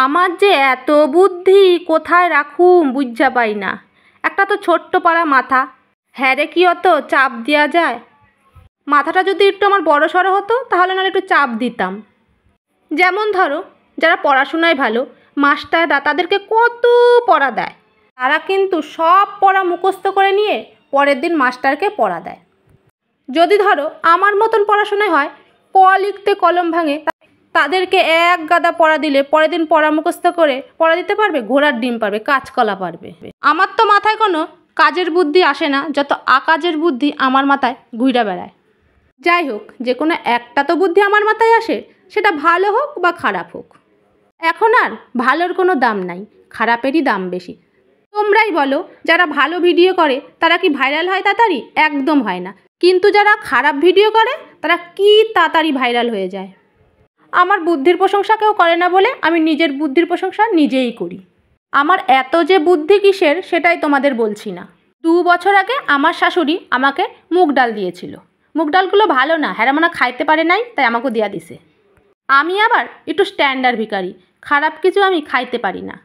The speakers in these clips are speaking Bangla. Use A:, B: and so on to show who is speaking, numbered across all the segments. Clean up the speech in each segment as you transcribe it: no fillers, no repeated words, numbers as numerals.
A: আমার যে এত বুদ্ধি কোথায় রাখুম বুঝা পাই না। একটা তো ছোট্ট পাড়া মাথা, হ্যাঁ রে কি অত চাপ দেওয়া যায়? মাথাটা যদি একটু আমার বড় সড়ো হতো তাহলে নাহলে একটু চাপ দিতাম। যেমন ধরো যারা পড়াশোনায় ভালো, মাস্টাররা তাদেরকে কত পড়া দেয়, তারা কিন্তু সব পড়া মুখস্থ করে নিয়ে পরের দিন মাস্টারকে পড়া দেয়। যদি ধরো আমার মতন পড়াশোনায় হয়, ক লিখতে কলম ভাঙে, তাদেরকে এক গাদা পড়া দিলে পরের দিন পড়া মুখস্থ করে পড়া দিতে পারবে, ঘোড়ার ডিম পারবে, কাঁচকলা পারবে। আমার তো মাথায় কোনো কাজের বুদ্ধি আসে না, যত আকাজের বুদ্ধি আমার মাথায় ঘুরে বেড়ায়। যাই হোক, যে কোনো একটা তো বুদ্ধি আমার মাথায় আসে, সেটা ভালো হোক বা খারাপ হোক। এখন আর ভালোর কোনো দাম নাই, খারাপেরই দাম বেশি। তোমরাই বলো, যারা ভালো ভিডিও করে তারা কি ভাইরাল হয় তাড়াতাড়ি? একদম হয় না। কিন্তু যারা খারাপ ভিডিও করে তারা কি তাড়াতাড়ি ভাইরাল হয়ে যায়। আমার বুদ্ধির প্রশংসা কেউ করে না বলে আমি নিজের বুদ্ধির প্রশংসা নিজেই করি। আমার এত যে বুদ্ধি কিসের সেটাই তোমাদের বলছি না। 2 বছর আগে আমার শাশুড়ি আমাকে মুগ ডাল দিয়েছিল। মুগ ডালগুলো ভালো না, হ্যারামানা খাইতে পারে নাই, তাই আমাকে দেয়া দিছে। আমি আবার একটু স্ট্যান্ডার্ড ভিখারি, খারাপ কিছু আমি খাইতে পারি না।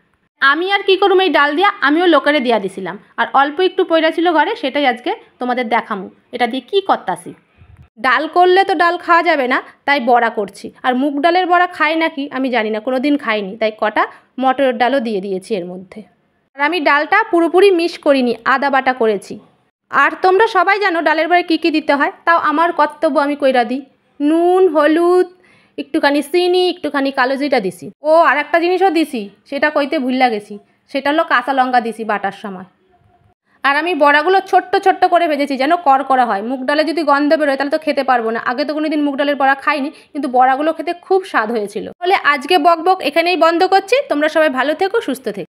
A: আমি আর কি করুম এই ডাল দিয়া, আমিও লোকেরে দিয়া দিছিলাম। আর অল্প একটু পয়রা ছিল ঘরে, সেটাই আজকে তোমাদের দেখামু এটা দিয়ে কি করতাছি। ডাল করলে তো ডাল খাওয়া যাবে না, তাই বড়া করছি। আর মুগ ডালের বড়া খাই নাকি আমি জানি না, কোনো দিন খাইনি, তাই কটা মটরের ডালও দিয়ে দিয়েছি এর মধ্যে। আর আমি ডালটা পুরোপুরি মিক্স করিনি, আদা বাটা করেছি। আর তোমরা সবাই জানো ডালের বড়ায় কী কী দিতে হয়, তাও আমার কর্তব্য আমি কইরা দিই। নুন, হলুদ, একটুখানি চিনি, একটুখানি কালো জিরা দিছি। ও আর একটা জিনিসও দিছি, সেটা কইতে ভুল গেছি, সেটা হলো কাঁচা লঙ্কা দিছি বাটার সময়। আর আমি বড়াগুলো ছোট্ট ছোট্ট করে ভেজেছি যেন কড়কড়া হয়। মুগ ডালে যদি গন্ধ বেরোয় তাহলে তো খেতে পারবো না। আগে তো কোনোদিন মুগ ডালের বড়া খাইনি, কিন্তু বড়াগুলো খেতে খুব স্বাদ হয়েছিল। তাহলে আজকে বক বক এখানেই বন্ধ করছি। তোমরা সবাই ভালো থেকো, সুস্থ থেকো।